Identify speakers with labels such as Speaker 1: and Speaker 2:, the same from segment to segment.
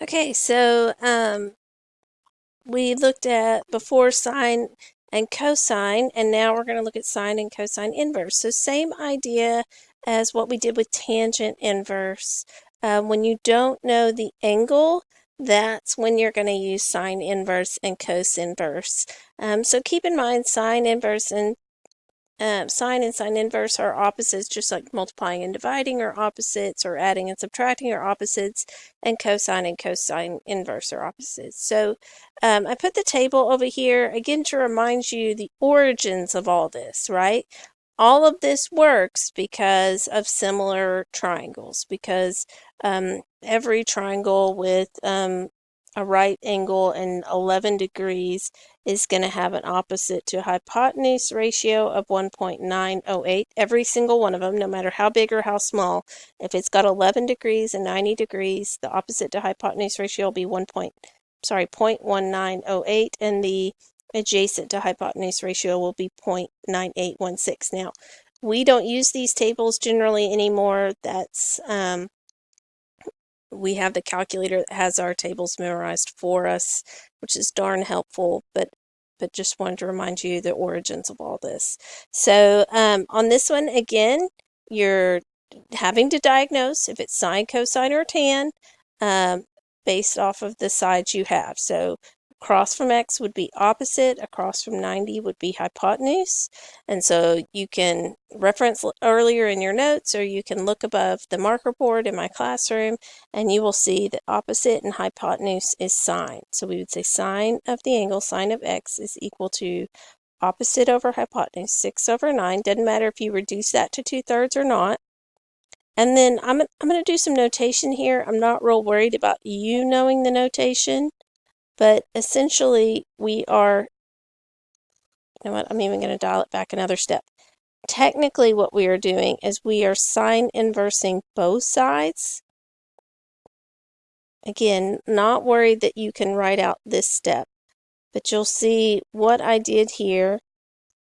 Speaker 1: Okay, so we looked at before sine and cosine, and now we're going to look at sine and cosine inverse. So same idea as what we did with tangent inverse. When you don't know the angle, that's when you're going to use sine inverse and cos inverse. So keep in mind sine inverse and sine and sine inverse are opposites, just like multiplying and dividing are opposites, or adding and subtracting are opposites, and cosine inverse are opposites. So I put the table over here, again, to remind you the origins of all this, right? All of this works because of similar triangles, because every triangle with a right angle and 11 degrees is going to have an opposite to hypotenuse ratio of 1.908. Every single one of them, no matter how big or how small, if it's got 11 degrees and 90 degrees, the opposite to hypotenuse ratio will be 0.1908, and the adjacent to hypotenuse ratio will be 0.9816. Now, we don't use these tables generally anymore. That's we have the calculator that has our tables memorized for us, which is darn helpful, but just wanted to remind you the origins of all this. So on this one, again, you're having to diagnose if it's sine, cosine, or tan based off of the sides you have. So across from x would be opposite, across from 90 would be hypotenuse. And so you can reference earlier in your notes, or you can look above the marker board in my classroom, and you will see that opposite and hypotenuse is sine. So we would say sine of the angle, sine of x, is equal to opposite over hypotenuse, 6 over 9. Doesn't matter if you reduce that to 2/3 or not. And then I'm going to do some notation here. I'm not real worried about you knowing the notation, but essentially we are, you know what, I'm even going to dial it back another step. Technically what we are doing is we are sine inversing both sides. Again, not worried that you can write out this step, but you'll see what I did here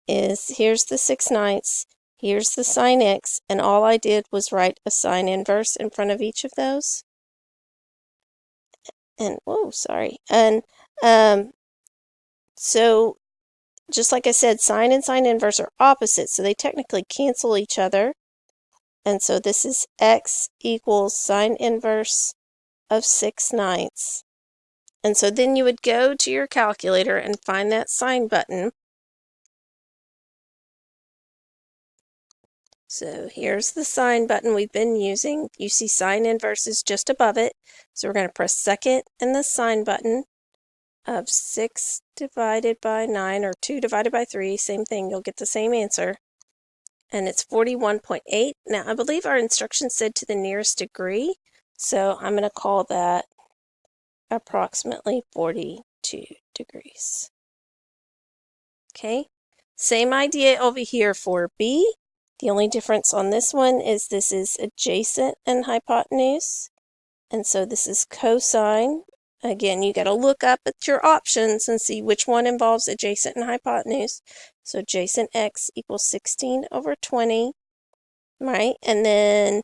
Speaker 1: is here's the 6/9, here's the sine x, and all I did was write a sine inverse in front of each of those. And, oh, sorry. And so just like I said, sine and sine inverse are opposites, so they technically cancel each other. And so this is x equals sine inverse of 6/9. And so then you would go to your calculator and find that sine button. So here's the sine button we've been using. You see sine inverse is just above it. So we're going to press second and the sine button of 6 divided by 9, or 2 divided by 3, same thing, you'll get the same answer. And it's 41.8. Now I believe our instructions said to the nearest degree, so I'm going to call that approximately 42 degrees. Okay, same idea over here for B. The only difference on this one is this is adjacent and hypotenuse, and so this is cosine. Again, you got to look up at your options and see which one involves adjacent and hypotenuse. So adjacent x equals 16 over 20, right? And then,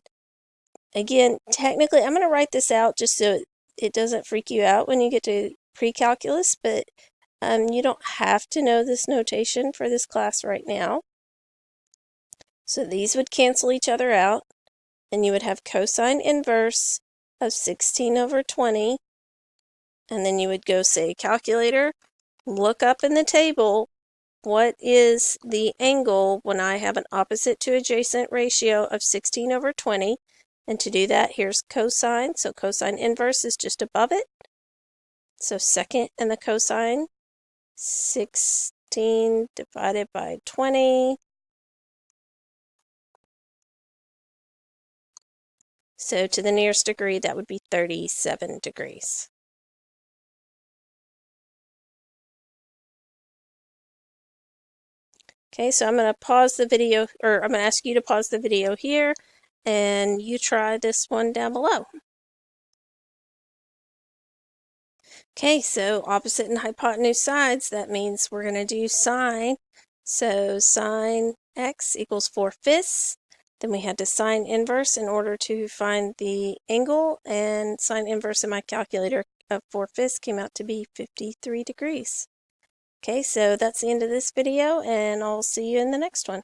Speaker 1: again, technically, I'm going to write this out just so it doesn't freak you out when you get to pre-calculus, but you don't have to know this notation for this class right now. So these would cancel each other out, and you would have cosine inverse of 16 over 20, and then you would go say, calculator, look up in the table, what is the angle when I have an opposite to adjacent ratio of 16 over 20? And to do that, here's cosine, so cosine inverse is just above it. So second and the cosine, 16 divided by 20. So to the nearest degree, that would be 37 degrees. Okay, so I'm going to pause the video, or I'm going to ask you to pause the video here, and you try this one down below. Okay, so opposite and hypotenuse sides, that means we're going to do sine. So sine x equals 4/5. Then we had to sine inverse in order to find the angle, and sine inverse in my calculator of 4/5 came out to be 53 degrees. Okay, so that's the end of this video, and I'll see you in the next one.